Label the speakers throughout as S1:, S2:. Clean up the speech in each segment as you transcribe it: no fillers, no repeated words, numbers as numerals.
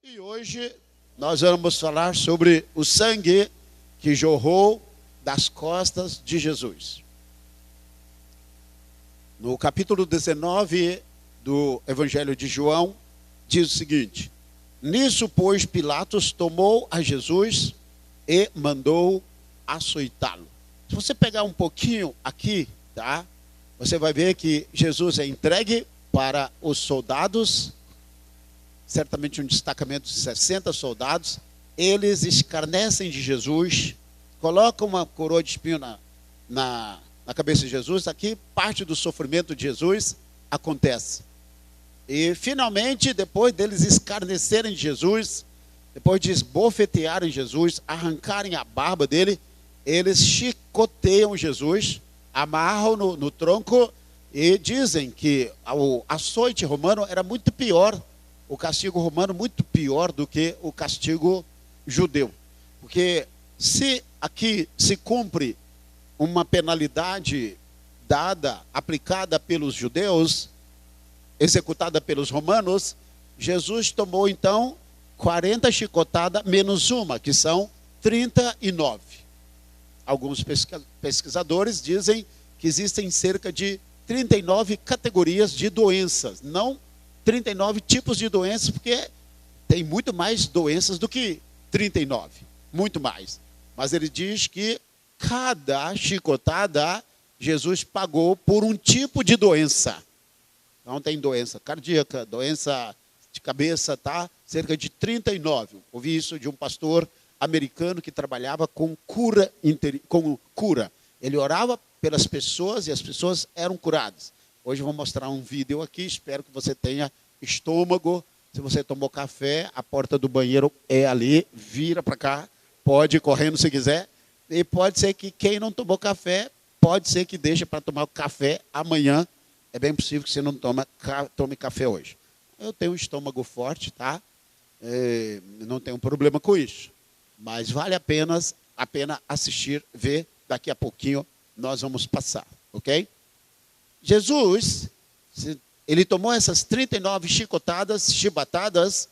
S1: E hoje nós vamos falar sobre o sangue que jorrou das costas de Jesus. No capítulo 19 do Evangelho de João, diz o seguinte: nisso, pois, Pilatos tomou a Jesus e mandou açoitá-lo. Se você pegar um pouquinho aqui, tá? Você vai ver que Jesus é entregue para os soldados, certamente um destacamento de 60 soldados. Eles escarnecem de Jesus, colocam uma coroa de espinho na cabeça de Jesus. Aqui parte do sofrimento de Jesus acontece. E finalmente, depois deles escarnecerem de Jesus, depois de esbofetearem Jesus, arrancarem a barba dele, eles chicoteiam Jesus, amarram no tronco e dizem que o açoite romano era muito pior, o castigo romano muito pior do que o castigo judeu. Porque se aqui se cumpre uma penalidade aplicada pelos judeus, executada pelos romanos, Jesus tomou então 40 chicotadas menos uma, que são 39. Alguns pesquisadores dizem que existem cerca de 39 categorias de doenças, não 39 tipos de doenças, porque tem muito mais doenças do que 39, muito mais. Mas ele diz que cada chicotada Jesus pagou por um tipo de doença. Então tem doença cardíaca, doença de cabeça, tá? Cerca de 39. Ouvi isso de um pastor americano que trabalhava com cura. Ele orava pelas pessoas e as pessoas eram curadas. Hoje eu vou mostrar um vídeo aqui, espero que você tenha estômago. Se você tomou café, a porta do banheiro é ali, vira para cá, pode ir correndo se quiser. E pode ser que quem não tomou café, pode ser que deixe para tomar café amanhã. É bem possível que você não tome café hoje. Eu tenho um estômago forte, tá? Não tenho problema com isso. Mas vale a pena assistir, ver. Daqui a pouquinho nós vamos passar, ok? Jesus, ele tomou essas 39 chibatadas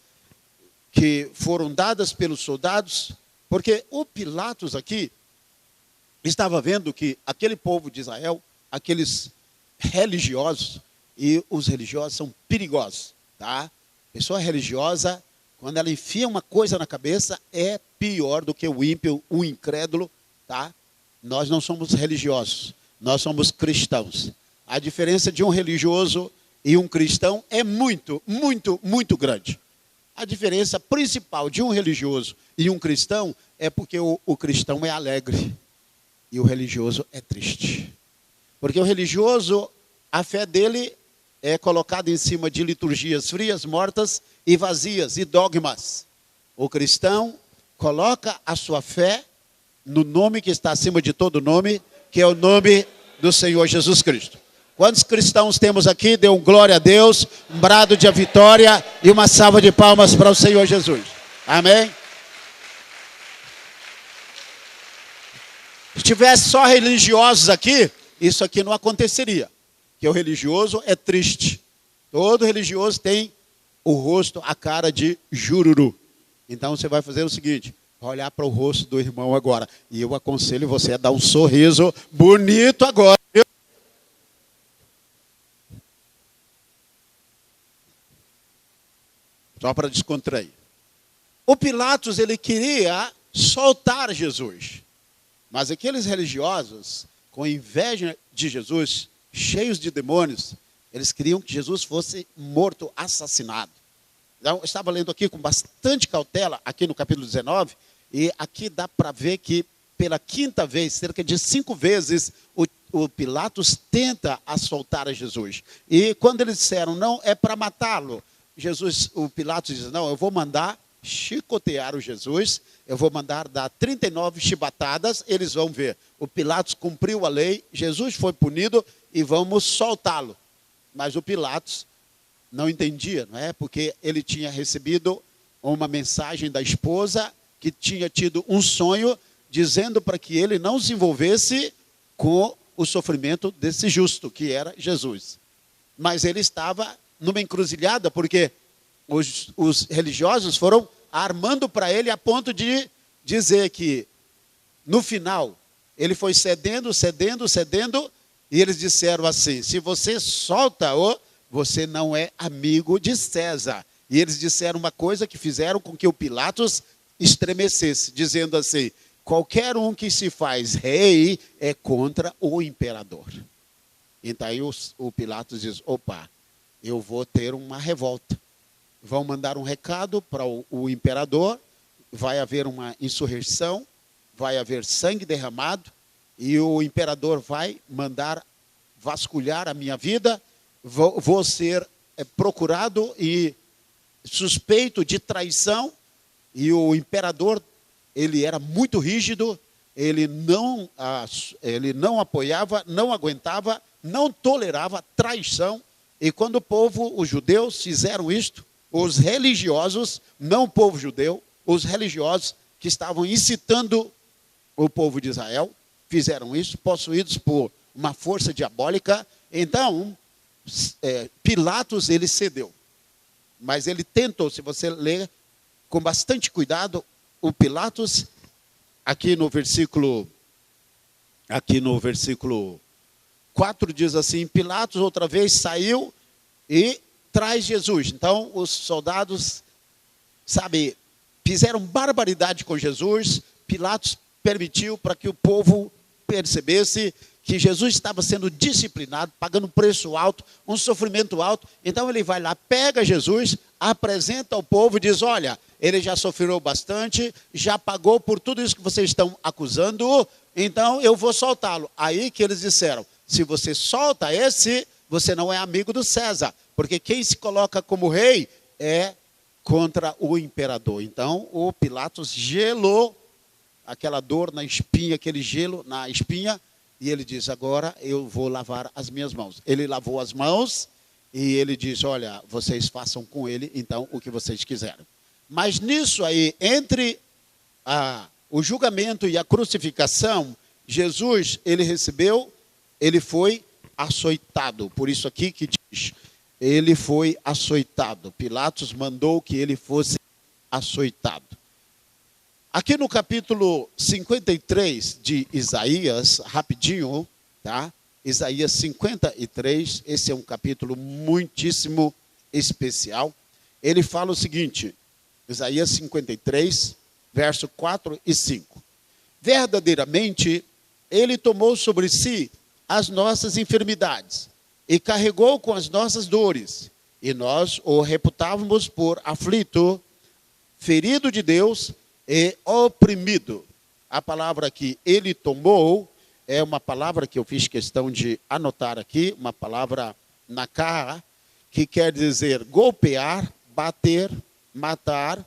S1: que foram dadas pelos soldados, porque o Pilatos aqui estava vendo que aquele povo de Israel, aqueles religiosos, e os religiosos são perigosos, tá? Pessoa religiosa, quando ela enfia uma coisa na cabeça, é pior do que o ímpio, o incrédulo, tá? Nós não somos religiosos, nós somos cristãos. A diferença de um religioso e um cristão é muito, muito, muito grande. A diferença principal de um religioso e um cristão é porque o cristão é alegre e o religioso é triste. Porque o religioso, a fé dele é colocada em cima de liturgias frias, mortas e vazias, e dogmas. O cristão coloca a sua fé no nome que está acima de todo nome, que é o nome do Senhor Jesus Cristo. Quantos cristãos temos aqui? Dê um glória a Deus, um brado de vitória e uma salva de palmas para o Senhor Jesus. Amém? Se tivesse só religiosos aqui, isso aqui não aconteceria. Porque o religioso é triste. Todo religioso tem o rosto, a cara de jururu. Então você vai fazer o seguinte: olhar para o rosto do irmão agora. E eu aconselho você a dar um sorriso bonito agora. Viu? Só para descontrair. O Pilatos, ele queria soltar Jesus. Mas aqueles religiosos, com inveja de Jesus, cheios de demônios, eles queriam que Jesus fosse morto, assassinado. Então, eu estava lendo aqui com bastante cautela, aqui no capítulo 19, e aqui dá para ver que pela quinta vez, cerca de 5 vezes, o Pilatos tenta soltar a Jesus. E quando eles disseram, não, é para matá-lo, o Pilatos diz, não, eu vou mandar chicotear o Jesus, eu vou mandar dar 39 chibatadas, eles vão ver. O Pilatos cumpriu a lei, Jesus foi punido e vamos soltá-lo. Mas o Pilatos não entendia, não é? Porque ele tinha recebido uma mensagem da esposa, que tinha tido um sonho, dizendo para que ele não se envolvesse com o sofrimento desse justo, que era Jesus. Mas ele estava numa encruzilhada, porque os religiosos foram armando para ele a ponto de dizer que, no final, ele foi cedendo, e eles disseram assim: se você solta-o, você não é amigo de César. E eles disseram uma coisa que fizeram com que o Pilatos estremecesse, dizendo assim: qualquer um que se faz rei é contra o imperador. Então aí o Pilatos diz: opa, eu vou ter uma revolta. Vão mandar um recado para o imperador, vai haver uma insurreição, vai haver sangue derramado, e o imperador vai mandar vasculhar a minha vida, vou ser procurado e suspeito de traição. E o imperador, ele era muito rígido, ele não apoiava, não aguentava, não tolerava traição. E quando o povo, os judeus, fizeram isto, os religiosos, não o povo judeu, os religiosos que estavam incitando o povo de Israel, fizeram isso, possuídos por uma força diabólica. Então, Pilatos, ele cedeu. Mas ele tentou, se você ler com bastante cuidado, o Pilatos, aqui no versículo 4 diz assim: Pilatos outra vez saiu e traz Jesus. Então, os soldados, fizeram barbaridade com Jesus. Pilatos permitiu para que o povo percebesse que Jesus estava sendo disciplinado, pagando um preço alto, um sofrimento alto. Então ele vai lá, pega Jesus, apresenta ao povo e diz: olha, ele já sofreu bastante, já pagou por tudo isso que vocês estão acusando, então eu vou soltá-lo. Aí que eles disseram: se você solta esse, você não é amigo do César, porque quem se coloca como rei é contra o imperador. Então o Pilatos gelou aquela dor na espinha, aquele gelo na espinha, e ele diz: agora eu vou lavar as minhas mãos. Ele lavou as mãos e ele diz: olha, vocês façam com ele então o que vocês quiserem. Mas nisso aí, entre o julgamento e a crucificação, Jesus, ele foi açoitado. Por isso aqui que diz, ele foi açoitado. Pilatos mandou que ele fosse açoitado. Aqui no capítulo 53 de Isaías, rapidinho, tá? Isaías 53, esse é um capítulo muitíssimo especial. Ele fala o seguinte, Isaías 53, verso 4 e 5. Verdadeiramente, ele tomou sobre si as nossas enfermidades e carregou com as nossas dores, e nós o reputávamos por aflito, ferido de Deus e oprimido. A palavra que ele tomou é uma palavra que eu fiz questão de anotar aqui, uma palavra nakar, que quer dizer golpear, bater, matar,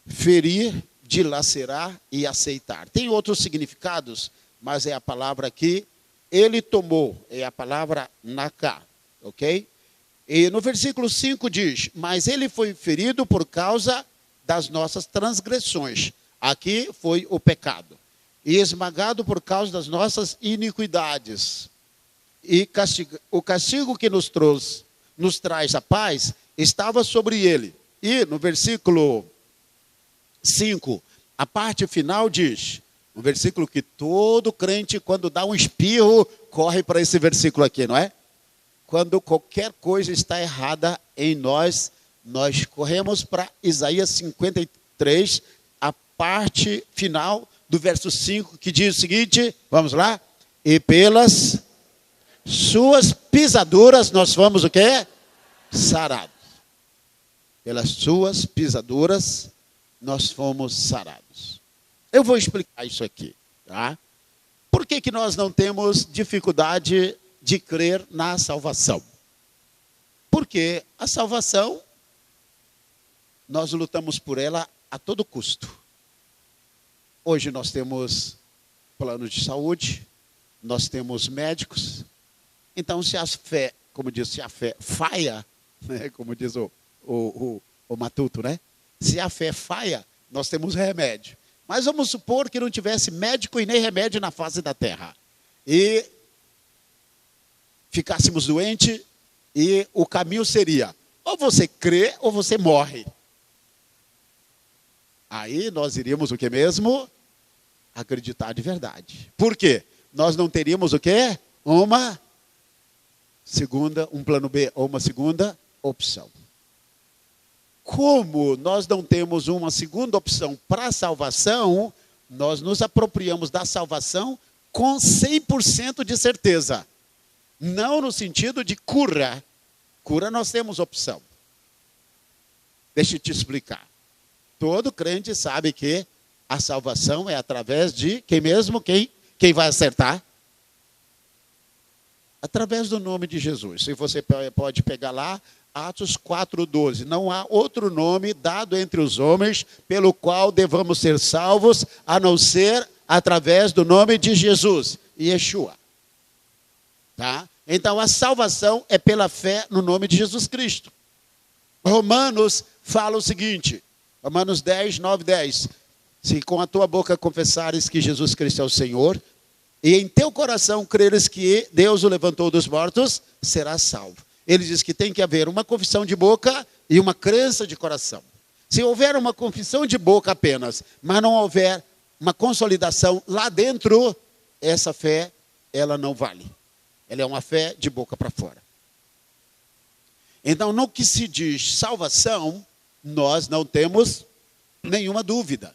S1: ferir, dilacerar e aceitar. Tem outros significados, mas é a palavra que ele tomou, é a palavra nakar, ok? E no versículo 5 diz: mas ele foi ferido por causa das nossas transgressões. Aqui foi o pecado. E esmagado por causa das nossas iniquidades. E o castigo que nos traz a paz estava sobre ele. E no versículo 5, a parte final diz, um versículo que todo crente, quando dá um espirro, corre para esse versículo aqui, não é? Quando qualquer coisa está errada em nós, nós corremos para Isaías 53, a parte final do verso 5, que diz o seguinte, vamos lá? E pelas suas pisaduras nós fomos o quê? Sarados. Pelas suas pisaduras nós fomos sarados. Eu vou explicar isso aqui, tá? Por que nós não temos dificuldade de crer na salvação? Porque a salvação, nós lutamos por ela a todo custo. Hoje nós temos plano de saúde, nós temos médicos. Então, se a fé, como diz, se a fé falha, né, como diz o Matuto, né? Se a fé falha, nós temos remédio. Mas vamos supor que não tivesse médico e nem remédio na face da terra. e ficássemos doentes, e o caminho seria, ou você crê ou você morre. Aí nós iríamos o que mesmo? Acreditar de verdade. Por quê? Nós não teríamos o quê? Um plano B, ou uma segunda opção. Como nós não temos uma segunda opção para a salvação, nós nos apropriamos da salvação com 100% de certeza. Não no sentido de cura. Cura nós temos opção. Deixa eu te explicar. Todo crente sabe que a salvação é através de quem mesmo? Quem vai acertar? Através do nome de Jesus. Se você pode pegar lá, Atos 4,12. Não há outro nome dado entre os homens pelo qual devamos ser salvos, a não ser através do nome de Jesus, Yeshua. Tá? Então a salvação é pela fé no nome de Jesus Cristo. Romanos fala o seguinte, Romanos 10, 9, 10. Se com a tua boca confessares que Jesus Cristo é o Senhor, e em teu coração creres que Deus o levantou dos mortos, serás salvo. Ele diz que tem que haver uma confissão de boca e uma crença de coração. Se houver uma confissão de boca apenas, mas não houver uma consolidação lá dentro, essa fé, ela não vale. Ela é uma fé de boca para fora. Então, no que se diz salvação, nós não temos nenhuma dúvida.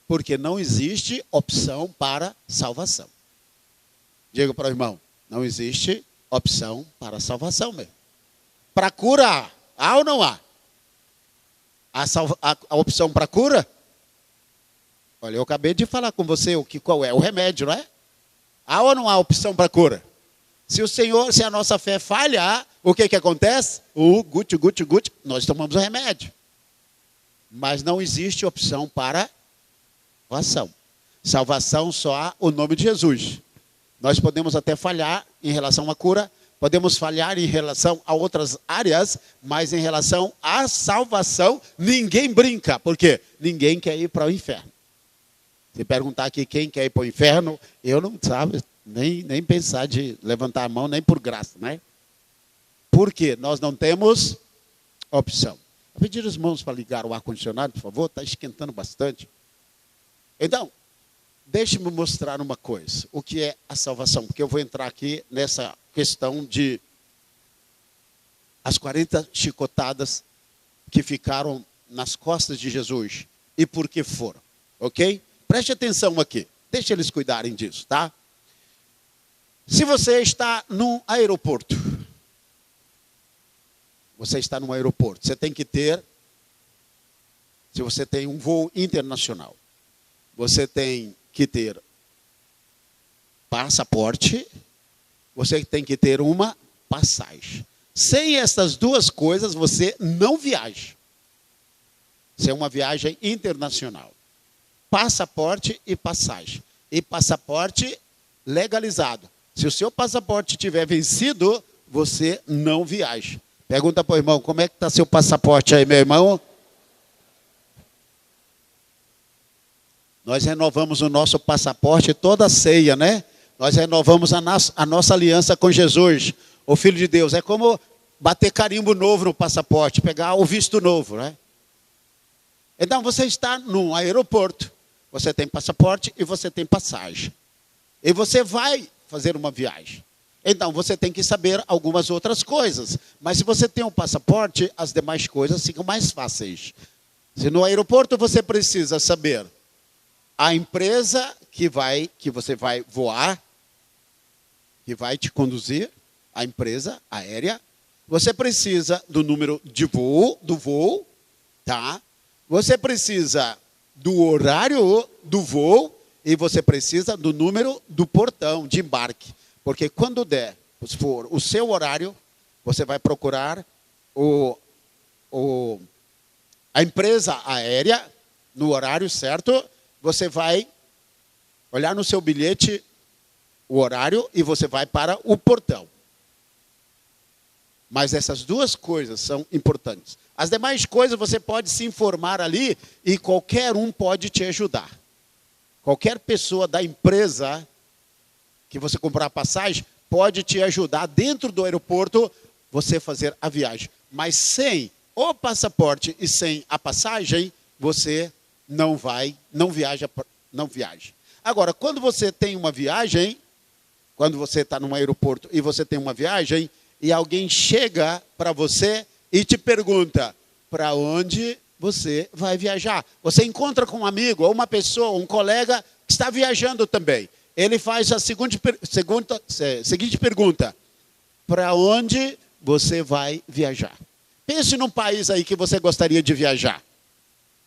S1: Porque não existe opção para salvação. Diga para o irmão, não existe opção para salvação mesmo. Para cura, há ou não há? A opção para cura? Olha, eu acabei de falar com você qual é o remédio, não é? Há ou não há opção para cura? Se a nossa fé falha, o que acontece? Guti, nós tomamos o remédio. Mas não existe opção para salvação. Salvação só há o nome de Jesus. Nós podemos até falhar em relação à cura, podemos falhar em relação a outras áreas, mas em relação à salvação, ninguém brinca. Por quê? Ninguém quer ir para o inferno. Se perguntar aqui quem quer ir para o inferno, eu não sabe nem pensar de levantar a mão, nem por graça, né? Por quê? Nós não temos opção. Vou pedir os irmãos para ligar o ar-condicionado, por favor, está esquentando bastante. Então, deixe-me mostrar uma coisa, o que é a salvação, porque eu vou entrar aqui nessa questão de as 40 chicotadas que ficaram nas costas de Jesus e por que foram, ok? Preste atenção aqui, deixa eles cuidarem disso, tá? Se você está num aeroporto, você tem que ter, se você tem um voo internacional, você tem que ter passaporte, você tem que ter uma passagem. Sem essas duas coisas, você não viaja. Isso é uma viagem internacional. Passaporte e passagem. E passaporte legalizado. Se o seu passaporte tiver vencido, você não viaja. Pergunta para o irmão, como é que está seu passaporte aí, meu irmão? Nós renovamos o nosso passaporte toda a ceia, né? Nós renovamos a nossa aliança com Jesus, o Filho de Deus. É como bater carimbo novo no passaporte, pegar o visto novo, né? Então, você está num aeroporto, você tem passaporte e você tem passagem. E você vai fazer uma viagem. Então, você tem que saber algumas outras coisas. Mas se você tem um passaporte, as demais coisas ficam mais fáceis. Se no aeroporto você precisa saber a empresa que você vai voar, que vai te conduzir, a empresa aérea, você precisa do número do voo, tá? Você precisa do horário do voo e você precisa do número do portão de embarque. Porque quando for o seu horário, você vai procurar a empresa aérea no horário certo. Você vai olhar no seu bilhete o horário e você vai para o portão. Mas essas duas coisas são importantes. As demais coisas você pode se informar ali e qualquer um pode te ajudar. Qualquer pessoa da empresa que você comprar a passagem, pode te ajudar dentro do aeroporto você fazer a viagem. Mas sem o passaporte e sem a passagem, você não viaja. Agora, quando você tem uma viagem, quando você está num aeroporto e você tem uma viagem, e alguém chega para você e te pergunta, para onde você vai viajar? Você encontra com um amigo, ou uma pessoa, um colega que está viajando também. Ele faz a seguinte pergunta, para onde você vai viajar? Pense num país aí que você gostaria de viajar.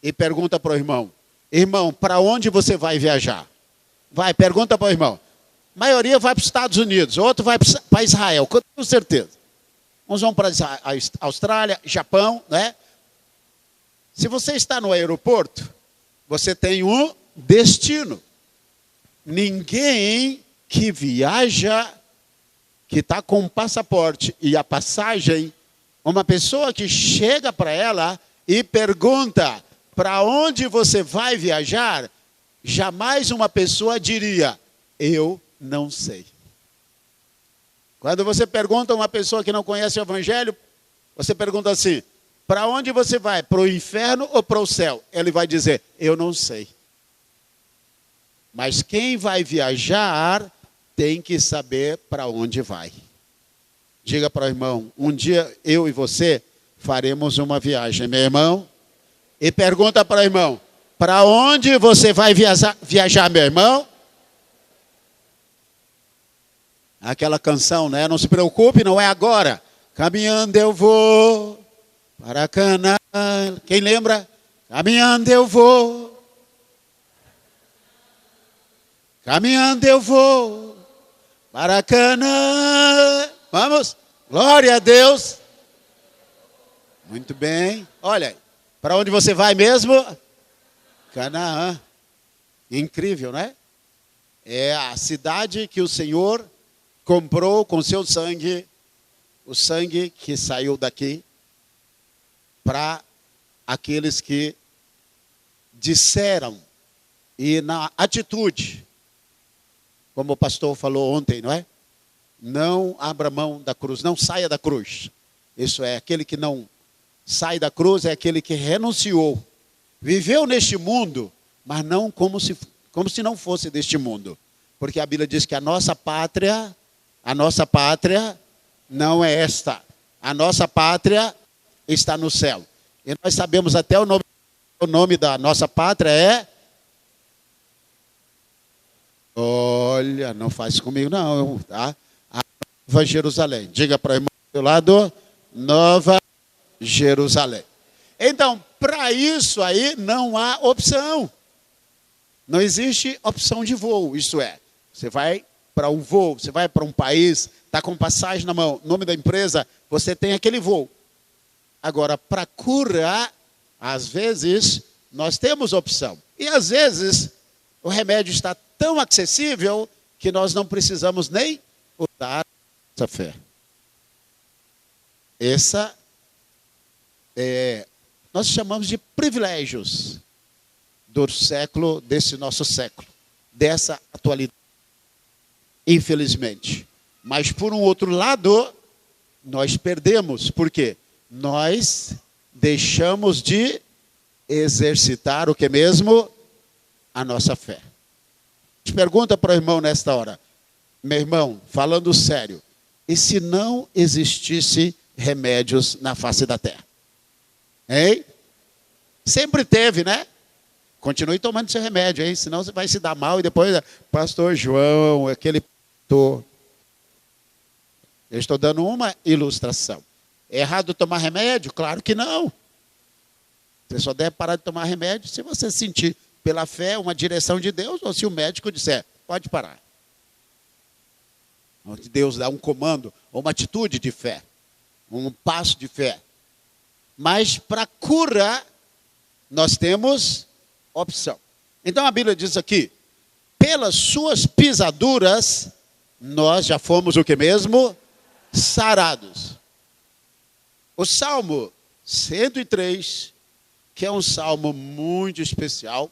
S1: E pergunta para o irmão, irmão, para onde você vai viajar? Vai, pergunta para o irmão. A maioria vai para os Estados Unidos, outro vai para Israel, com certeza. Uns vão para a Austrália, Japão, né? Se você está no aeroporto, você tem um destino. Ninguém que viaja, que está com o passaporte e a passagem, uma pessoa que chega para ela e pergunta, para onde você vai viajar? Jamais uma pessoa diria, eu não sei. Quando você pergunta a uma pessoa que não conhece o Evangelho, você pergunta assim, para onde você vai? Para o inferno ou para o céu? Ele vai dizer, eu não sei. Mas quem vai viajar tem que saber para onde vai. Diga para o irmão, um dia eu e você faremos uma viagem, meu irmão. E pergunta para o irmão, para onde você vai viajar, meu irmão? Aquela canção, né? Não se preocupe, não é agora. Caminhando eu vou para Canaã. Quem lembra? Caminhando eu vou. Caminhando eu vou para Canaã. Vamos? Glória a Deus. Muito bem. Olha, para onde você vai mesmo? Canaã. Incrível, né? É a cidade que o Senhor comprou com seu sangue, o sangue que saiu daqui, para aqueles que disseram, e na atitude, como o pastor falou ontem, não é? Não abra mão da cruz, não saia da cruz. Isso é, aquele que não sai da cruz é aquele que renunciou. Viveu neste mundo, mas não como se não fosse deste mundo. Porque a Bíblia diz que a nossa pátria não é esta. A nossa pátria está no céu. E nós sabemos até o nome da nossa pátria é... Olha, não faz comigo não, tá? A Nova Jerusalém. Diga para o irmão do seu lado, Nova Jerusalém. Então, para isso aí não há opção. Não existe opção de voo, isso é, você vai para um voo, você vai para um país, está com passagem na mão, nome da empresa, você tem aquele voo. Agora, para cura, às vezes, nós temos opção. E às vezes, o remédio está tão acessível que nós não precisamos nem usar essa fé. Essa nós chamamos de privilégios do século, desse nosso século, dessa atualidade. Infelizmente. Mas por um outro lado, nós perdemos. Por quê? Nós deixamos de exercitar o que mesmo? A nossa fé. Pergunta para o irmão nesta hora. Meu irmão, falando sério, e se não existisse remédios na face da terra? Hein? Sempre teve, né? Continue tomando seu remédio, hein? Senão você vai se dar mal e depois, pastor João, aquele pastor. Eu estou dando uma ilustração. É errado tomar remédio? Claro que não. Você só deve parar de tomar remédio se você sentir pela fé uma direção de Deus ou se o médico disser, pode parar. Deus dá um comando, uma atitude de fé, um passo de fé. Mas para cura, nós temos opção. Então a Bíblia diz aqui, pelas suas pisaduras, nós já fomos o que mesmo? Sarados. O Salmo 103, que é um salmo muito especial,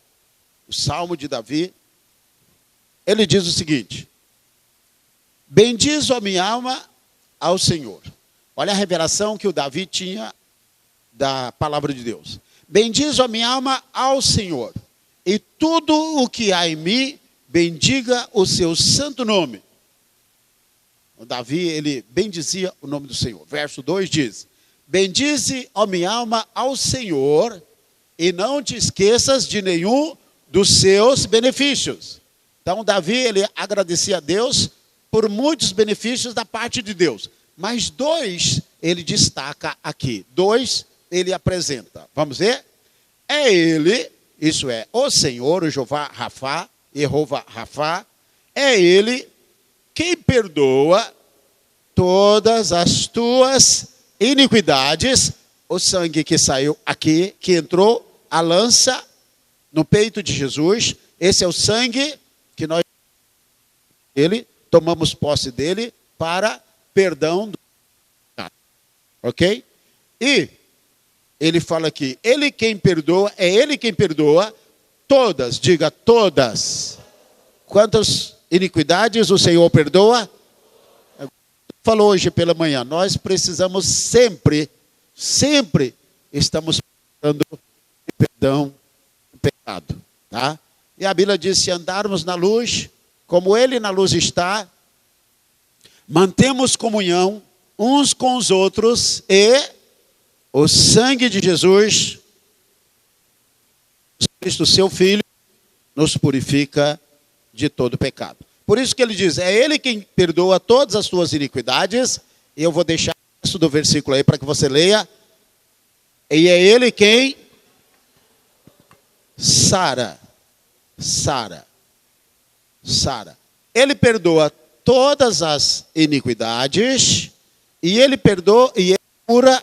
S1: o Salmo de Davi, ele diz o seguinte, bendiz, ó minha alma, ao Senhor. Olha a revelação que o Davi tinha da palavra de Deus. Bendiz, ó minha alma, ao Senhor, e tudo o que há em mim, bendiga o seu santo nome. O Davi, ele bendizia o nome do Senhor. Verso 2 diz: bendize, ó minha alma, ao Senhor, e não te esqueças de nenhum dos seus benefícios. Então, Davi, ele agradecia a Deus por muitos benefícios da parte de Deus. Mas 2, ele destaca aqui. 2, ele apresenta. Vamos ver? É ele, isso é, o Senhor, o Jeová Rafá, Jeová Rafá, é ele quem perdoa todas as tuas iniquidades. O sangue que saiu aqui, que entrou a lança no peito de Jesus, esse é o sangue que nós tomamos posse dele para perdão do pecado. Ok? E ele fala aqui, ele quem perdoa, é ele quem perdoa todas, diga todas. Quantas iniquidades o Senhor perdoa? Falou hoje pela manhã, nós precisamos sempre estamos precisando de perdão do pecado, tá? E a Bíblia diz, se andarmos na luz, como ele na luz está, mantemos comunhão uns com os outros, e o sangue de Jesus, Cristo, seu Filho, nos purifica de todo pecado. Por isso que ele diz, é ele quem perdoa todas as tuas iniquidades, e eu vou deixar isso do versículo aí para que você leia, e é ele quem sara. Ele perdoa todas as iniquidades, e ele perdoa e ele cura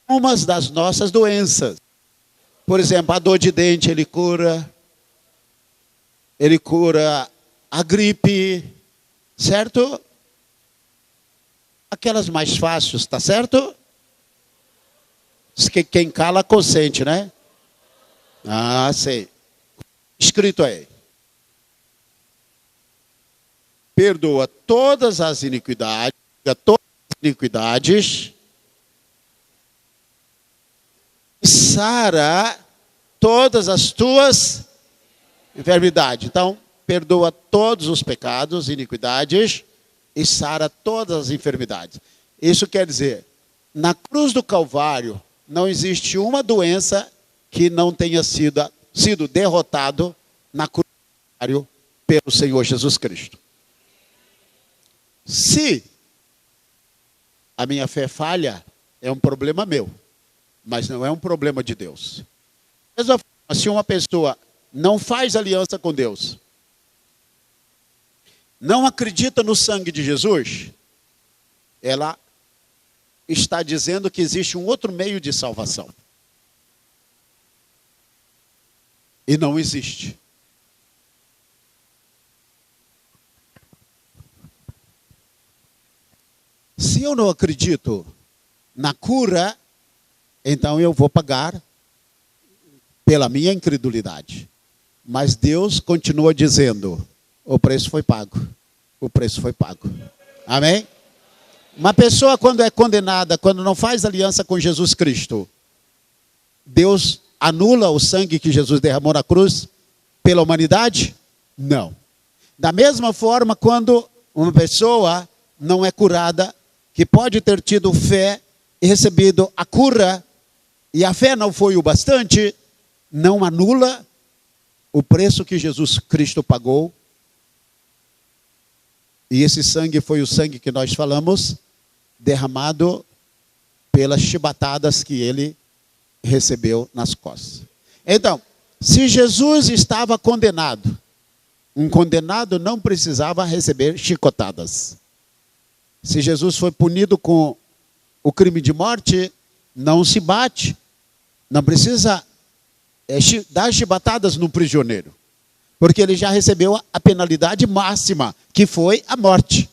S1: umas das nossas doenças. Por exemplo, a dor de dente ele cura a gripe, certo? Aquelas mais fáceis, tá certo? Diz que quem cala consente, né? Ah, sei. Escrito aí. Perdoa todas as iniquidades, sara todas as tuas enfermidades. Então, perdoa todos os pecados, iniquidades, e sara todas as enfermidades. Isso quer dizer, na cruz do Calvário, não existe uma doença que não tenha sido derrotado na cruz do Calvário pelo Senhor Jesus Cristo. Se a minha fé falha, é um problema meu, mas não é um problema de Deus. Se uma pessoa não faz aliança com Deus, não acredita no sangue de Jesus, ela está dizendo que existe um outro meio de salvação. E não existe. Se eu não acredito na cura, então eu vou pagar pela minha incredulidade. Mas Deus continua dizendo, o preço foi pago. O preço foi pago. Amém? Uma pessoa quando é condenada, quando não faz aliança com Jesus Cristo, Deus anula o sangue que Jesus derramou na cruz pela humanidade? Não. Da mesma forma, quando uma pessoa não é curada, que pode ter tido fé e recebido a cura, e a fé não foi o bastante, não anula o preço que Jesus Cristo pagou. E esse sangue foi o sangue que nós falamos, derramado pelas chibatadas que ele recebeu nas costas. Então, se Jesus estava condenado, um condenado não precisava receber chicotadas. Se Jesus foi punido com o crime de morte, não se bate, não precisa dar chibatadas no prisioneiro, porque ele já recebeu a penalidade máxima, que foi a morte.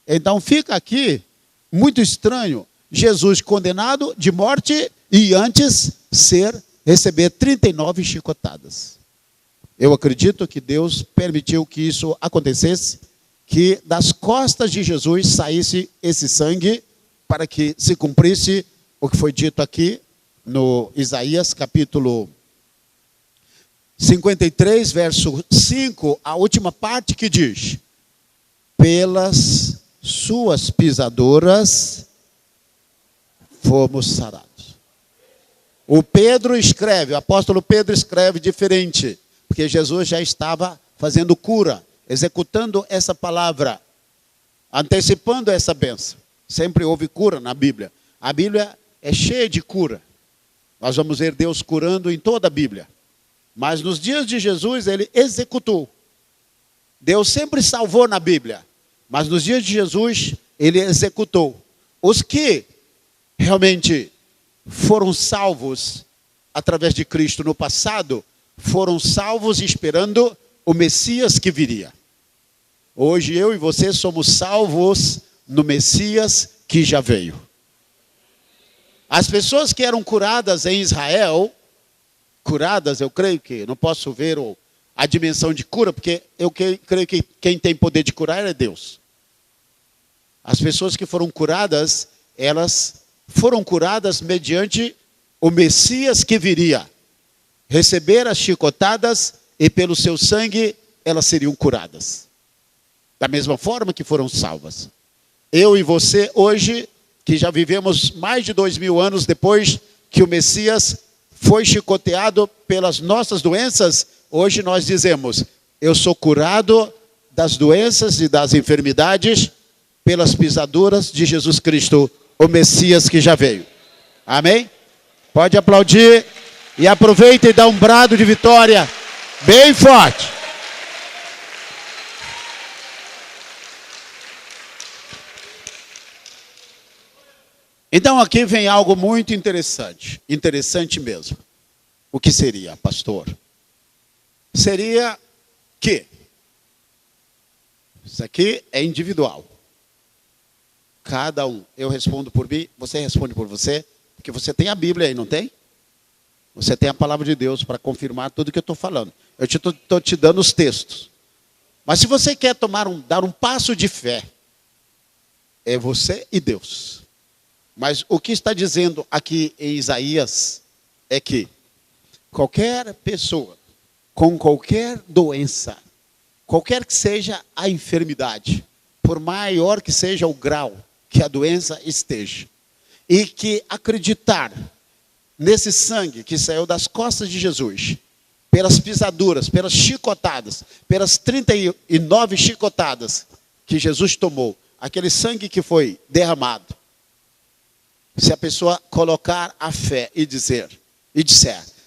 S1: Então fica aqui muito estranho, Jesus condenado de morte e antes receber 39 chicotadas. Eu acredito que Deus permitiu que isso acontecesse que das costas de Jesus saísse esse sangue para que se cumprisse o que foi dito aqui no Isaías capítulo 53, verso 5, a última parte que diz: pelas suas pisaduras fomos sarados. O apóstolo Pedro escreve diferente, porque Jesus já estava fazendo cura, executando essa palavra, antecipando essa bênção. Sempre houve cura na Bíblia. A Bíblia é cheia de cura. Nós vamos ver Deus curando em toda a Bíblia. Mas nos dias de Jesus ele executou. Deus sempre salvou na Bíblia, mas nos dias de Jesus ele executou. Os que realmente foram salvos através de Cristo no passado, foram salvos esperando o Messias que viria. Hoje eu e você somos salvos no Messias que já veio. As pessoas que eram curadas em Israel, curadas, eu creio que, não posso ver a dimensão de cura, porque eu creio que quem tem poder de curar é Deus. As pessoas que foram curadas, elas foram curadas mediante o Messias que viria. Receber as chicotadas e pelo seu sangue elas seriam curadas. Da mesma forma que foram salvas. Eu e você hoje, que já vivemos mais de 2000 anos depois que o Messias foi chicoteado pelas nossas doenças, hoje nós dizemos: eu sou curado das doenças e das enfermidades pelas pisaduras de Jesus Cristo, o Messias que já veio. Amém? Pode aplaudir e aproveita e dá um brado de vitória bem forte. Então aqui vem algo muito interessante, interessante mesmo. O que seria, pastor? Seria que isso aqui é individual. Cada um, eu respondo por mim, você responde por você, porque você tem a Bíblia aí, não tem? Você tem a palavra de Deus para confirmar tudo que eu estou falando. Eu estou te dando os textos. Mas se você quer dar um passo de fé, é você e Deus. Mas o que está dizendo aqui em Isaías é que qualquer pessoa com qualquer doença, qualquer que seja a enfermidade, por maior que seja o grau que a doença esteja, e que acreditar nesse sangue que saiu das costas de Jesus, pelas pisaduras, pelas chicotadas, pelas 39 chicotadas que Jesus tomou, aquele sangue que foi derramado, se a pessoa colocar a fé e disser: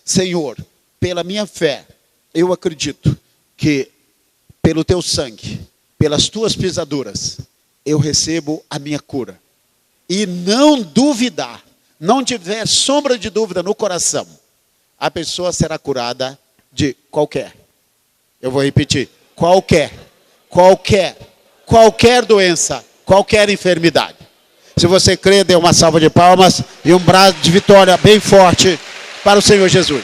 S1: Senhor, pela minha fé, eu acredito que pelo teu sangue, pelas tuas pisaduras, eu recebo a minha cura. E não duvidar, não tiver sombra de dúvida no coração, a pessoa será curada de qualquer. Eu vou repetir: qualquer doença, qualquer enfermidade. Se você crê, dê uma salva de palmas e um brado de vitória bem forte para o Senhor Jesus.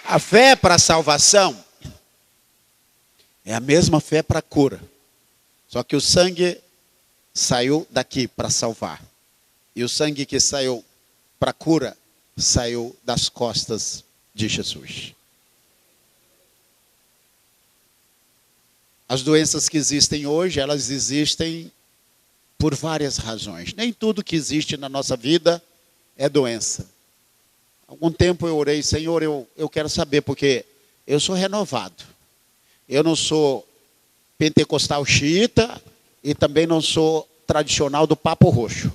S1: A fé para a salvação é a mesma fé para a cura. Só que o sangue saiu daqui para salvar. E o sangue que saiu para a cura saiu das costas de Jesus. As doenças que existem hoje, elas existem por várias razões. Nem tudo que existe na nossa vida é doença. Algum tempo eu orei: Senhor, eu quero saber, porque eu sou renovado. Eu não sou pentecostal xiita e também não sou tradicional do papo roxo.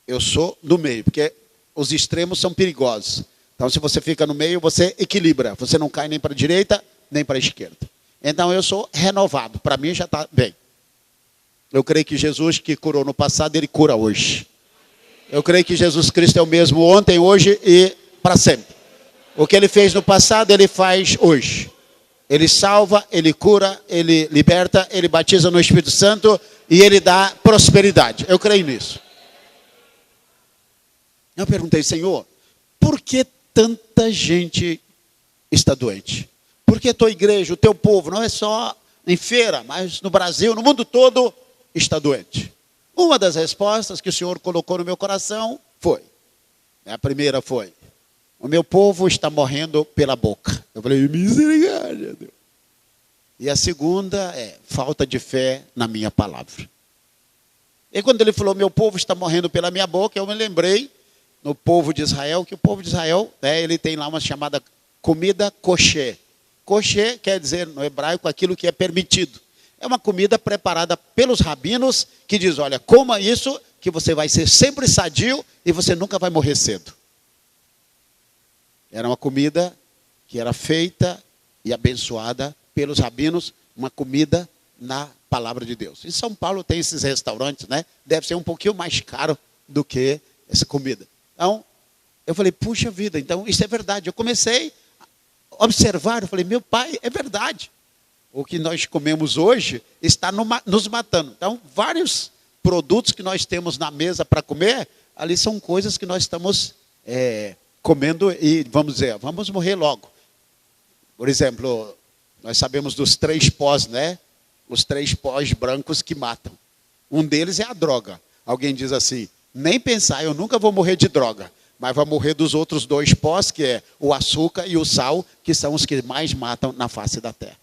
S1: Eu sou do meio, porque os extremos são perigosos. Então, se você fica no meio, você equilibra. Você não cai nem para a direita, nem para a esquerda. Então, eu sou renovado. Para mim, já está bem. Eu creio que Jesus, que curou no passado, ele cura hoje. Eu creio que Jesus Cristo é o mesmo ontem, hoje e para sempre. O que ele fez no passado, ele faz hoje. Ele salva, ele cura, ele liberta, ele batiza no Espírito Santo e ele dá prosperidade. Eu creio nisso. Eu perguntei: Senhor, por que tanta gente está doente. Porque a tua igreja, o teu povo, não é só em feira, mas no Brasil, no mundo todo, está doente. Uma das respostas que o Senhor colocou no meu coração foi, a primeira foi, o meu povo está morrendo pela boca. Eu falei, misericórdia, Deus. E a segunda é, falta de fé na minha palavra. E quando ele falou, meu povo está morrendo pela minha boca, eu me lembrei no povo de Israel, que o povo de Israel, ele tem lá uma chamada comida kosher. Kosher quer dizer no hebraico aquilo que é permitido. É uma comida preparada pelos rabinos que diz, olha, coma isso que você vai ser sempre sadio e você nunca vai morrer cedo. Era uma comida que era feita e abençoada pelos rabinos, uma comida na palavra de Deus. Em São Paulo tem esses restaurantes, né? Deve ser um pouquinho mais caro do que essa comida. Então, eu falei, puxa vida, então isso é verdade. Eu comecei a observar, eu falei, meu pai, é verdade. O que nós comemos hoje está nos matando. Então, vários produtos que nós temos na mesa para comer, ali são coisas que nós estamos comendo e, vamos dizer, vamos morrer logo. Por exemplo, nós sabemos dos 3 pós, né? Os 3 pós brancos que matam. Um deles é a droga. Alguém diz assim, nem pensar, eu nunca vou morrer de droga, mas vou morrer dos outros 2 pós, que é o açúcar e o sal, que são os que mais matam na face da terra.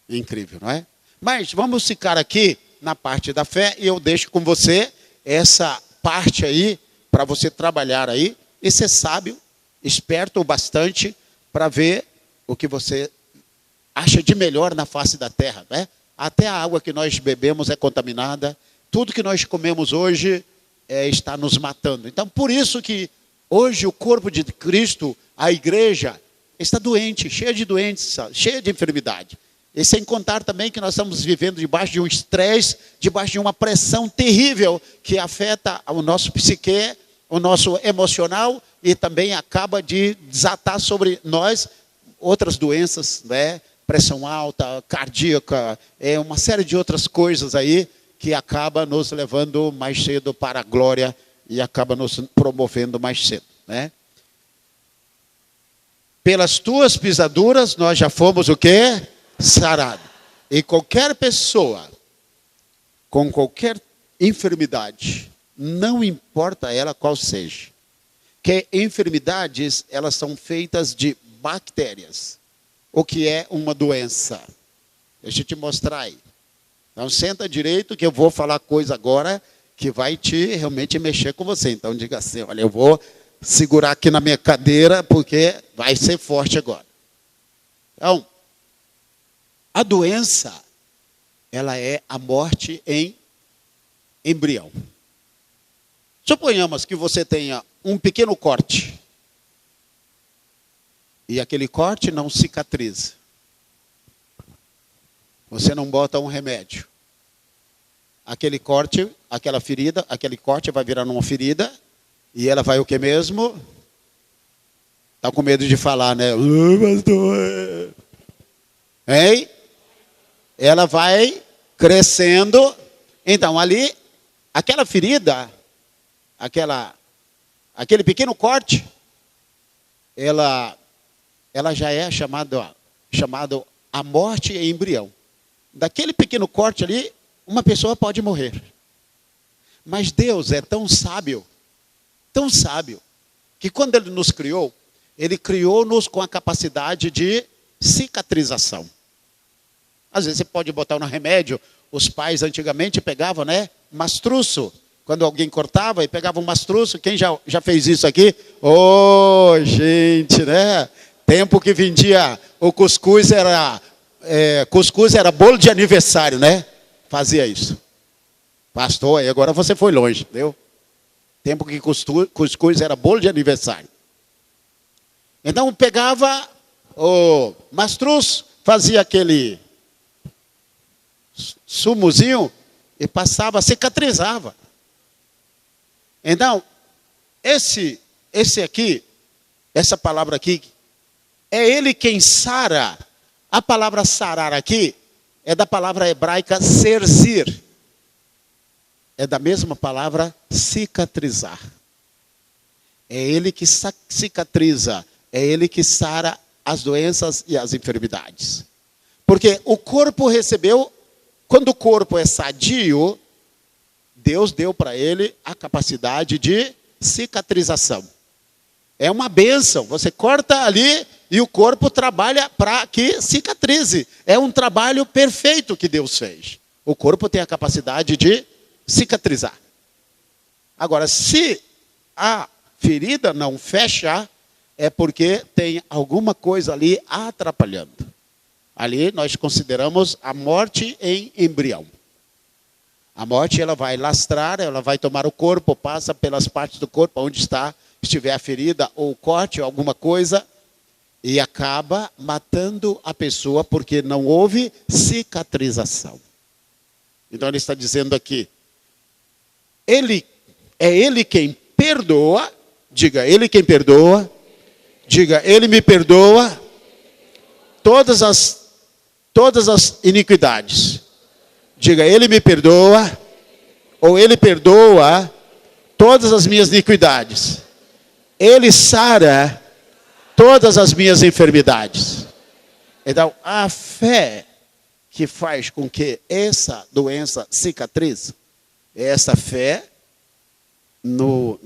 S1: Incrível, não é? Mas vamos ficar aqui na parte da fé e eu deixo com você essa parte aí, para você trabalhar aí e ser sábio, esperto o bastante para ver o que você acha de melhor na face da terra, né? Até a água que nós bebemos é contaminada, tudo que nós comemos hoje está nos matando. Então, por isso que hoje o corpo de Cristo, a igreja, está doente, cheia de doenças, cheia de enfermidade. E sem contar também que nós estamos vivendo debaixo de um estresse, debaixo de uma pressão terrível que afeta o nosso psique, o nosso emocional e também acaba de desatar sobre nós outras doenças, né? Pressão alta, cardíaca, uma série de outras coisas aí que acaba nos levando mais cedo para a glória e acaba nos promovendo mais cedo, né? Pelas tuas pisaduras nós já fomos o quê? Sarado. E qualquer pessoa com qualquer enfermidade, não importa ela qual seja, que enfermidades elas são feitas de bactérias. O que é uma doença? Deixa eu te mostrar aí. Então senta direito que eu vou falar coisa agora que vai te realmente mexer com você. Então diga assim, olha, eu vou segurar aqui na minha cadeira porque vai ser forte agora. Então, a doença, ela é a morte em embrião. Suponhamos que você tenha um pequeno corte. E aquele corte não cicatriza. Você não bota um remédio. Aquele corte, aquela ferida, aquele corte vai virar uma ferida. E ela vai o que mesmo? Está com medo de falar, né? Pastor. Hein? Ela vai crescendo. Então, ali, aquela ferida, aquele pequeno corte, ela já é chamado a morte em embrião. Daquele pequeno corte ali, uma pessoa pode morrer. Mas Deus é tão sábio, que quando Ele nos criou, Ele criou-nos com a capacidade de cicatrização. Às vezes você pode botar um remédio. Os pais antigamente pegavam, né, mastruço. Quando alguém cortava e pegava um mastruço. Quem já fez isso aqui? Oh, gente, né? Tempo que vendia o cuscuz era bolo de aniversário, né? Fazia isso. Pastor, aí agora você foi longe, entendeu? Tempo que cuscuz era bolo de aniversário. Então pegava o mastruz, fazia aquele sumuzinho e passava, cicatrizava. Então, esse aqui, essa palavra aqui, é ele quem sara. A palavra sarar aqui é da palavra hebraica serzir. É da mesma palavra cicatrizar. É ele que cicatriza. É Ele que sara as doenças e as enfermidades. Porque o corpo recebeu, quando o corpo é sadio, Deus deu para ele a capacidade de cicatrização. É uma bênção. Você corta ali e o corpo trabalha para que cicatrize. É um trabalho perfeito que Deus fez. O corpo tem a capacidade de cicatrizar. Agora, se a ferida não fecha, é porque tem alguma coisa ali atrapalhando. Ali nós consideramos a morte em embrião. A morte, ela vai lastrar, ela vai tomar o corpo, passa pelas partes do corpo onde estiver a ferida ou corte, ou alguma coisa, e acaba matando a pessoa porque não houve cicatrização. Então ele está dizendo aqui, Ele quem perdoa, diga, Ele quem perdoa, diga, Ele me perdoa todas as iniquidades. Diga, Ele me perdoa, ou Ele perdoa todas as minhas iniquidades. Ele sara todas as minhas enfermidades. Então, a fé que faz com que essa doença cicatrize, é essa fé no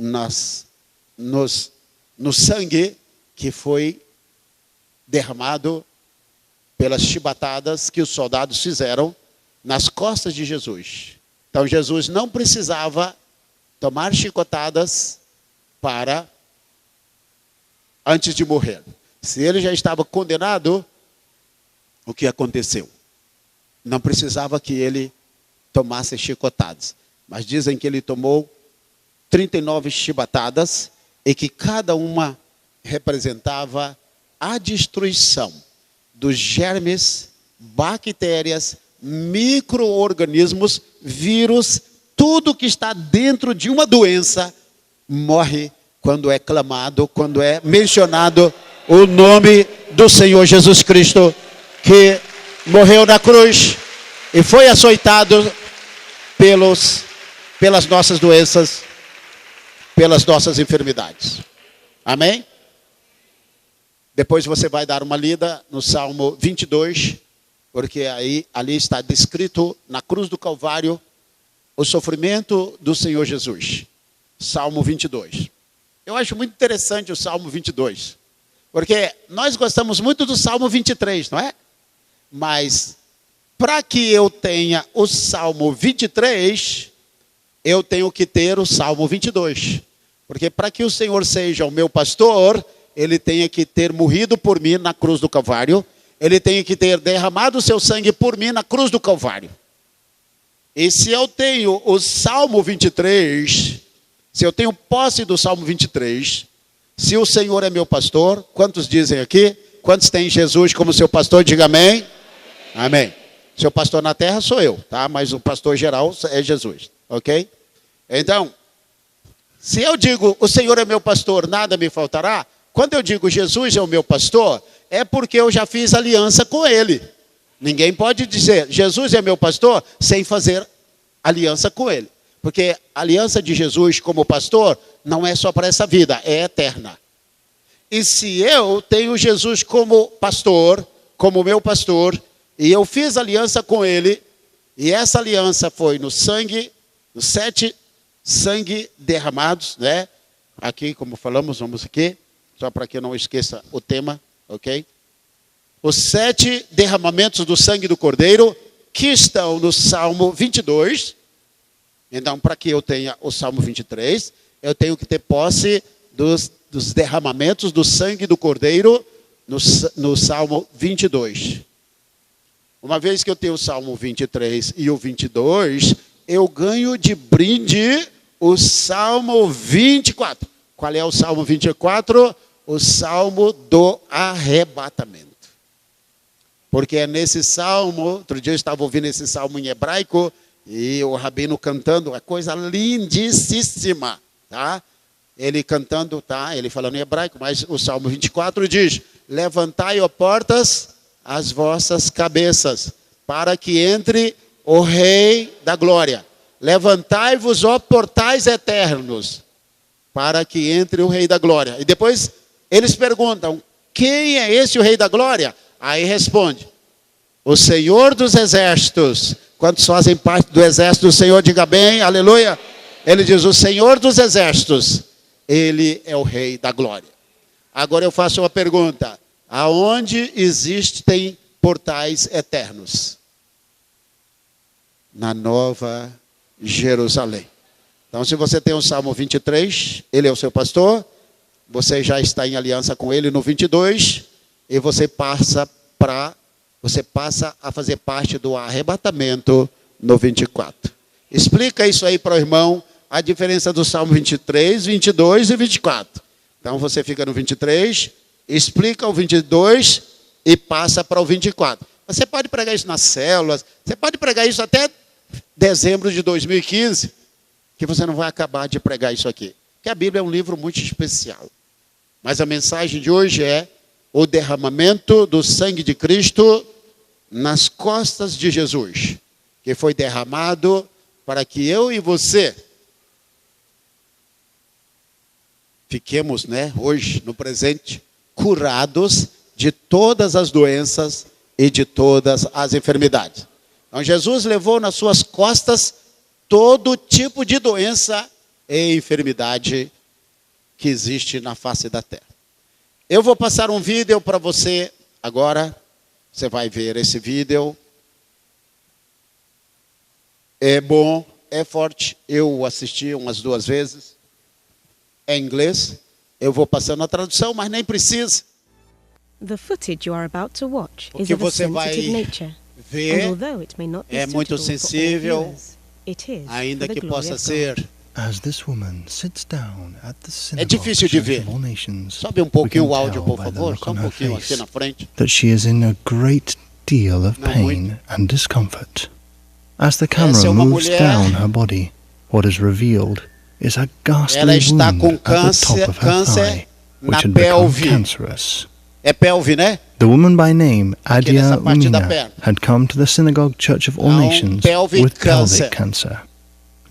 S1: sangue que foi derramado pelas chibatadas que os soldados fizeram nas costas de Jesus. Então Jesus não precisava tomar chicotadas antes de morrer. Se ele já estava condenado, o que aconteceu? Não precisava que ele tomasse chicotadas. Mas dizem que ele tomou 39 chibatadas e que cada uma representava a destruição dos germes, bactérias, micro-organismos, vírus, tudo que está dentro de uma doença morre quando é clamado, quando é mencionado o nome do Senhor Jesus Cristo, que morreu na cruz e foi açoitado pelas nossas doenças, pelas nossas enfermidades. Amém? Depois você vai dar uma lida no Salmo 22, porque ali está descrito na cruz do Calvário o sofrimento do Senhor Jesus. Salmo 22. Eu acho muito interessante o Salmo 22, porque nós gostamos muito do Salmo 23, não é? Mas para que eu tenha o Salmo 23, eu tenho que ter o Salmo 22. Porque para que o Senhor seja o meu pastor, Ele tem que ter morrido por mim na cruz do Calvário. Ele tem que ter derramado o seu sangue por mim na cruz do Calvário. E se eu tenho o Salmo 23, se eu tenho posse do Salmo 23, se o Senhor é meu pastor, quantos dizem aqui? Quantos têm Jesus como seu pastor? Diga amém. Amém. Seu pastor na terra sou eu, tá? Mas o pastor geral é Jesus, ok? Então, se eu digo, o Senhor é meu pastor, nada me faltará. Quando eu digo Jesus é o meu pastor, é porque eu já fiz aliança com Ele. Ninguém pode dizer, Jesus é meu pastor, sem fazer aliança com Ele. Porque a aliança de Jesus como pastor não é só para essa vida, é eterna. E se eu tenho Jesus como pastor, como meu pastor, e eu fiz aliança com Ele, e essa aliança foi no sangue, nos 7 sangue derramados, né? Aqui, como falamos, vamos aqui, só para que eu não esqueça o tema, ok? Os 7 derramamentos do sangue do Cordeiro, que estão no Salmo 22. Então, para que eu tenha o Salmo 23, eu tenho que ter posse dos derramamentos do sangue do Cordeiro no Salmo 22. Uma vez que eu tenho o Salmo 23 e o 22, eu ganho de brinde o Salmo 24. Qual é o Salmo 24? O Salmo do arrebatamento. Porque é nesse Salmo, outro dia eu estava ouvindo esse Salmo em hebraico, e o rabino cantando, é coisa lindíssima, tá? Ele cantando, tá? Ele falando em hebraico, mas o Salmo 24 diz, levantai, ó portas, as vossas cabeças, para que entre o Rei da Glória. Levantai-vos, ó portais eternos, para que entre o Rei da Glória. E depois Eles perguntam, quem é esse o Rei da Glória? Aí responde, o Senhor dos Exércitos. Quantos fazem parte do exército do Senhor, diga bem, aleluia. Ele diz, o Senhor dos Exércitos, ele é o Rei da Glória. Agora eu faço uma pergunta, aonde existem portais eternos? Na Nova Jerusalém. Então, se você tem o Salmo 23, ele é o seu pastor, você já está em aliança com ele no 22, e você passa a fazer parte do arrebatamento no 24. Explica isso aí para o irmão, a diferença do Salmo 23, 22 e 24. Então, você fica no 23, explica o 22 e passa para o 24. Você pode pregar isso nas células, você pode pregar isso até dezembro de 2015, que você não vai acabar de pregar isso aqui. Porque a Bíblia é um livro muito especial. Mas a mensagem de hoje é o derramamento do sangue de Cristo nas costas de Jesus, que foi derramado para que eu e você fiquemos, hoje, no presente, curados de todas as doenças e de todas as enfermidades. Então, Jesus levou nas suas costas todo tipo de doença e enfermidade que existe na face da terra. Eu vou passar um vídeo para você agora. Você vai ver esse vídeo. É bom, é forte. Eu assisti umas 2 vezes. É em inglês. Eu vou passando a tradução, mas nem precisa.
S2: The footage you are about to watch is
S1: Porque
S2: of a
S1: você vai
S2: sensitive nature.
S1: ver,
S2: And although it may not be
S1: é muito
S2: suitable for all
S1: sensível,
S2: viewers, it is
S1: ainda
S2: for the
S1: que
S2: glory
S1: possa
S2: of God.
S1: ser.
S3: As this woman sits down at the
S1: É
S3: synagogue
S1: difícil de
S3: Church
S1: ver.
S3: of All Nations,
S1: Sobe um
S3: we
S1: pouquinho
S3: can
S1: o áudio,
S3: tell
S1: por
S3: by the
S1: favor.
S3: look
S1: Só
S3: on
S1: um
S3: her
S1: pouquinho aqui
S3: face
S1: na frente.
S3: that she is in a great deal of
S1: Não
S3: pain and discomfort. As the
S1: Essa
S3: camera
S1: é uma
S3: moves
S1: mulher.
S3: down her body, what is revealed is a
S1: Ela
S3: ghastly
S1: está
S3: wound
S1: com
S3: at the top of her
S1: câncer
S3: thigh,
S1: na
S3: which had become
S1: pelve.
S3: cancerous.
S1: É pelve, né?
S3: The woman by name
S1: Aqui
S3: Adia
S1: nessa parte da
S3: Umina
S1: perna.
S3: had come to the Synagogue Church of All
S1: Então,
S3: Nations
S1: pelvic
S3: with
S1: cancer.
S3: pelvic cancer,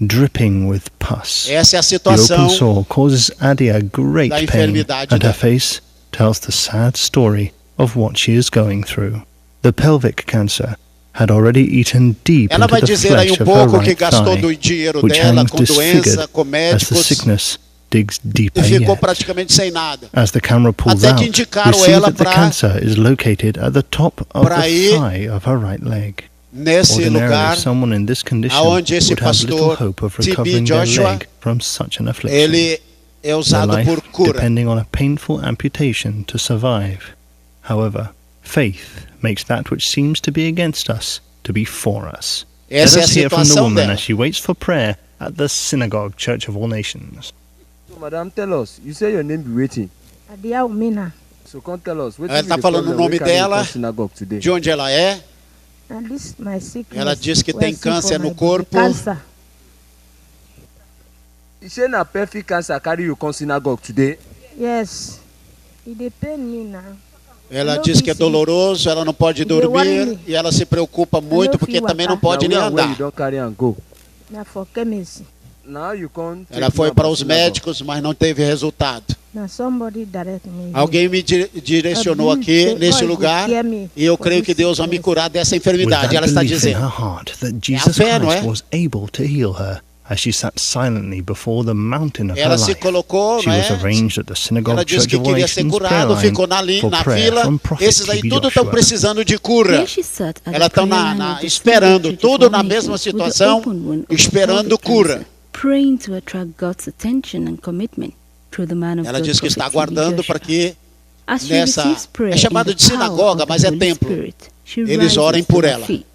S3: dripping with pus.
S1: Essa é a
S3: The
S1: situação
S3: open sore causes Adia great
S1: da
S3: pain,
S1: enfermidade
S3: and
S1: dela.
S3: her face tells the sad story of what she is going through. The pelvic cancer had already eaten deep
S1: Ela
S3: into
S1: vai
S3: the
S1: dizer aí
S3: flesh
S1: um
S3: of her
S1: pouco que
S3: right
S1: gastou do
S3: thigh,
S1: dinheiro
S3: which
S1: dela
S3: hangs
S1: com doença,
S3: disfigured
S1: com
S3: as the
S1: médicos,
S3: sickness digs deeper
S1: e ficou
S3: yet.
S1: praticamente sem nada.
S3: As the camera pulls
S1: Até que
S3: out, we
S1: indicaram
S3: see
S1: ela
S3: that the
S1: pra-
S3: cancer is located at the top of
S1: pra
S3: the
S1: ir
S3: thigh of her right leg.
S1: Nesse
S3: Ordinarily,
S1: lugar,
S3: someone in this condition
S1: aonde esse
S3: would have little
S1: pastor
S3: hope of
S1: TB
S3: recovering their
S1: Joshua,
S3: leg from such an affliction.
S1: ele é
S3: Their
S1: usado
S3: life
S1: por cura.
S3: depending on a painful amputation to survive. However, faith makes that which seems to be against us to be for us.
S1: Essa é a
S3: Let us hear from the
S1: situação
S3: woman
S1: dela.
S3: as she waits for prayer at the Synagogue Church of All Nations.
S4: So, madam, tell us. You say your name be waiting.
S5: Adia Umina.
S4: So come tell us.
S1: Ela tá falando o nome dela, de onde ela é.
S5: And this my sickness.
S1: Ela diz que
S5: where
S1: tem
S5: I see for
S1: câncer no
S5: my
S1: corpo.
S5: Cancer.
S4: She na perfect cancer carry you come synagogue today.
S5: Yes. It dey pain me now.
S1: Ela
S5: Não
S1: diz que é
S5: disse.
S1: doloroso, ela não pode dormir e ela se preocupa muito porque também não pode nem
S4: Now where you
S1: andar.
S4: don't carry and go.
S5: Na for chemist.
S4: Now you come.
S1: Ela
S4: take
S1: foi
S4: me
S1: para
S4: about
S1: os
S4: synagogue.
S1: médicos, mas não teve resultado.
S5: Na somebody direct me.
S1: Alguém me direcionou aqui, nesse lugar, e eu creio que Deus vai me curar dessa
S3: With
S1: enfermidade.
S3: that
S1: Ela está
S3: belief in
S1: dizendo.
S3: her heart that Jesus
S1: fé, não é?
S3: Christ was able to heal her, as she sat silently before the mountain of her
S1: Ela se
S3: life.
S1: colocou,
S3: She
S1: não
S3: was
S1: é?
S3: arranged at the
S1: Ela
S3: Synagogue
S1: disse
S3: Church
S1: que
S3: of All
S1: queria ser
S3: Nations prayer
S1: curado,
S3: line
S1: ficou
S3: for
S1: na
S3: prayer
S1: fila.
S3: from Prophet
S1: Esses aí
S3: TB
S1: tudo estão
S3: Joshua.
S1: precisando de cura.
S2: Here she sat at
S1: Elas
S2: the
S1: estão
S2: prayer line of the
S1: esperando,
S2: Synagogue Church
S1: tudo
S2: of All
S1: na mesma
S2: Nations with the
S1: situação,
S2: open wound of
S1: esperando
S2: pelvic
S1: cura.
S2: cancer, praying to attract God's attention and commitment through the man of
S1: Ela
S2: God,
S1: diz que está
S2: Prophet TB
S1: aguardando
S2: Joshua.
S1: para que
S2: As she
S1: nessa-
S2: receives prayer
S1: é chamado
S2: in the
S1: de
S2: power
S1: sinagoga,
S2: of the
S1: mas é
S2: Holy
S1: templo.
S2: Spirit, she
S1: Eles
S2: rises
S1: orem
S2: to
S1: por
S2: her
S1: ela.
S2: feet.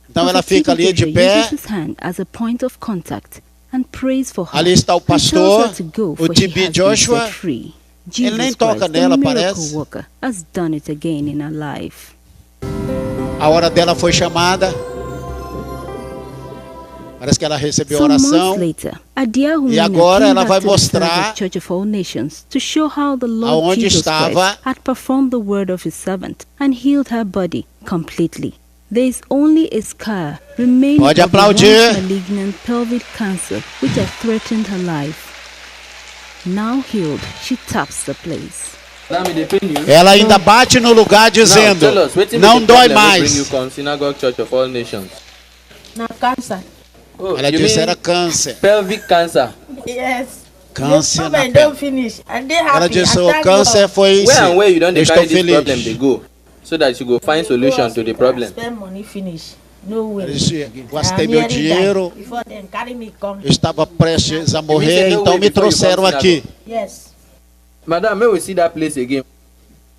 S1: Então ela
S2: Prophet
S1: fica ali
S2: TB
S1: de
S2: Joshua
S1: pé.
S2: uses his hand as a point of contact and prays for her.
S1: Ali está o
S2: and tells
S1: pastor,
S2: her to go,
S1: o
S2: for she
S1: TB
S2: has been
S1: Joshua.
S2: set free.
S1: Ele nem
S2: Jesus
S1: toca
S2: Christ, the
S1: nela,
S2: miracle
S1: parece.
S2: worker, has done it again in her life.
S1: A hora dela foi chamada. Parece que ela recebeu
S2: Some
S1: oração.
S2: months later, Adia Humina
S1: agora
S2: came
S1: ela
S2: back
S1: vai
S2: to the
S1: mostrar
S2: Synagogue Church of All Nations to show how the Lord
S1: aonde
S2: Jesus
S1: estava-
S2: Christ had performed the word of his servant and healed her body completely. There is only a scar remaining
S1: Pode
S2: of the
S1: aplaudir.
S2: once malignant pelvic cancer which had threatened her life. Now healed, she taps the place.
S6: Madam, they pain you.
S1: Ela ainda bate no lugar dizendo,
S6: Now, tell us, wetin be
S1: não
S6: the
S1: dói
S6: problem wey bring you
S1: mais.
S6: come Synagogue Church of All Nations?
S5: Na cancer.
S6: Oh,
S1: Ela
S6: you
S1: disse
S6: mean
S1: era câncer.
S6: pelvic cancer.
S5: Yes.
S1: Câncer
S5: The
S1: na
S5: problem
S1: pele.
S5: don't finish. And they happy.
S1: Ela disse,
S5: I
S1: o
S5: thank
S1: câncer
S5: God.
S1: foi
S6: Where and where you don
S1: Eu
S6: dey
S1: estou
S6: carry this problem dey
S1: feliz.
S6: go, so that you go find solution to the problem.
S5: Spend money finish. No way.
S1: Ela disse, gastei
S5: I'm
S1: meu
S5: nearly
S1: dinheiro,
S5: died. Before them carry me come.
S1: eu estava prestes a
S6: You
S1: morrer,
S6: mean say no
S1: então
S6: way
S1: me
S6: before you
S1: trouxeram
S6: come to
S1: aqui.
S5: Yes.
S6: Madam, may we see that place again.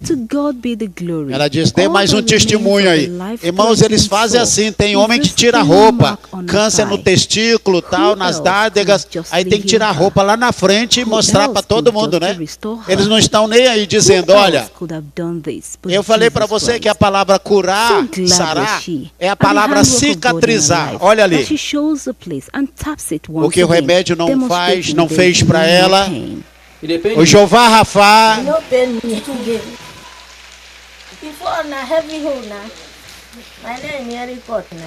S2: To God be the glory.
S1: Ela diz, dê
S2: All
S1: mais um
S2: that remains
S1: testemunho
S2: of
S1: aí.
S2: the life
S1: Irmãos, eles
S2: threatening
S1: fazem
S2: soul
S1: assim, tem
S2: is
S1: homem que
S2: this
S1: tira a
S2: thin
S1: roupa,
S2: mark on the
S1: câncer no
S2: thigh.
S1: testículo, tal, nas
S2: else
S1: nádegas,
S2: could justly
S1: aí tem que tirar a
S2: heal her?
S1: roupa lá na frente e
S2: Who
S1: mostrar
S2: else
S1: para todo
S2: could
S1: mundo, né?
S2: just restore her?
S1: Eles não estão nem aí dizendo,
S2: Who
S1: olha,
S2: else could have done this but
S1: eu falei para
S2: Jesus
S1: você
S2: Christ?
S1: que a palavra curar,
S2: So glad
S1: sarar,
S2: was she
S1: é a
S2: at the
S1: palavra
S2: handwork of God in her
S1: cicatrizar.
S2: life,
S1: Olha
S2: that
S1: ali,
S2: she shows the place and taps it once
S1: o que o
S2: again,
S1: remédio não faz,
S2: demonstrating
S1: não
S2: there
S1: fez
S2: is
S1: para
S2: no more
S1: ela.
S2: pain.
S6: E dey pain
S1: O
S6: you.
S1: Jeová Rafá,
S5: No pain me again. Before na heavy hole na. My name nearly cut na.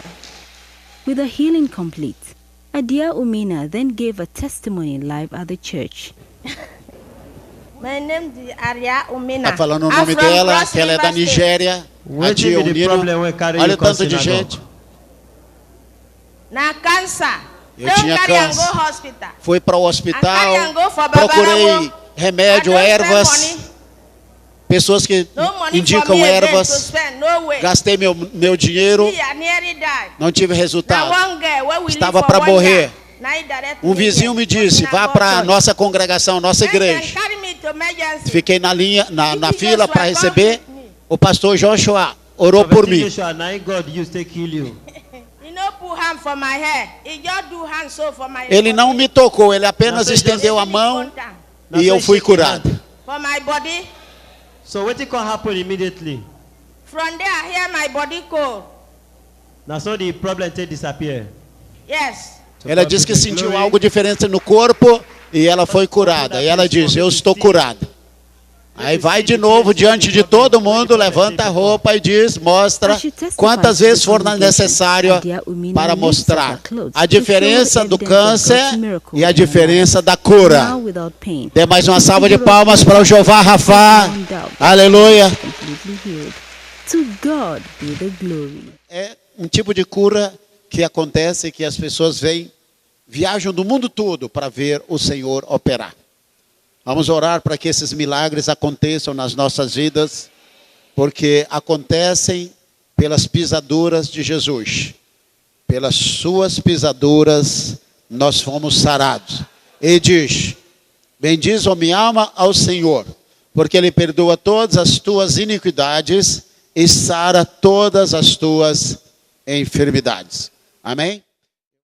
S2: With the healing complete, Adia Umina then gave a testimony live at the church.
S5: My name is Aria Umina.
S1: tá falando o
S5: I'm
S1: nome
S5: from
S1: dela,
S5: Cross
S1: que ela é da
S5: River State.
S1: Nigéria, a
S7: Wetin be the
S1: Dionino.
S7: problem wey carry
S1: Olha
S7: you
S1: o
S7: come
S1: tanto de
S7: synagogue?
S1: gente.
S5: Na cancer.
S1: Eu
S5: Don't
S1: tinha
S5: carry and
S1: câncer.
S5: go hospital.
S1: Fui para o
S5: I
S1: hospital,
S5: carry and go for Babalawo.
S1: procurei remédio,
S5: I don't
S1: ervas,
S5: spend money.
S1: pessoas que
S5: No money
S1: indicam
S5: for me again to
S1: ervas.
S5: spend. No way.
S1: Gastei meu dinheiro,
S5: See, I nearly died.
S1: não tive
S5: Now
S1: resultado.
S5: one girl, where we
S1: Estava
S5: live for
S1: para
S5: one
S1: morrer.
S5: year, now he direct
S1: Um
S5: me
S1: vizinho
S5: here,
S1: me disse,
S5: for
S1: vá
S5: synagogue
S1: para a
S5: church.
S1: nossa congregação, nossa
S5: Then they
S1: igreja.
S5: carry me to emergency.
S1: Fiquei na linha, na
S5: If
S1: fila
S5: Joshua
S1: para
S5: come
S1: receber.
S5: with me,
S1: O pastor Joshua orou por mim.
S7: Joshua, na God use take heal you.
S5: he no put hand for my head. He just do hand so for my
S1: Ele não me tocou, ele apenas
S7: Não,
S1: estendeu a
S5: He
S1: mão
S5: put hand
S1: e eu fui curado.
S5: for my body.
S7: So wetin can happen immediately?
S5: From there, I hear my body cold.
S7: Na so the problem take disappear.
S5: Yes.
S1: Ela disse que sentiu algo diferente no corpo e ela foi curada. E ela disse, eu estou curada. Aí vai de novo diante de todo mundo, levanta a roupa e diz, mostra quantas vezes for necessário para mostrar a diferença do câncer e a diferença da cura.
S2: Now without pain.
S1: Dê mais uma salva de palmas para o Jeová Rafá. Aleluia.
S2: Completely healed. To God be the glory.
S1: É um tipo de cura que acontece que as pessoas viajam do mundo todo para ver o Senhor operar. Vamos orar para que esses milagres aconteçam nas nossas vidas, porque acontecem pelas pisaduras de Jesus. Pelas suas pisaduras nós fomos sarados. E diz, bendiz, ó minha alma, ao Senhor, porque Ele perdoa todas as tuas iniquidades e sara todas as tuas enfermidades. Amém?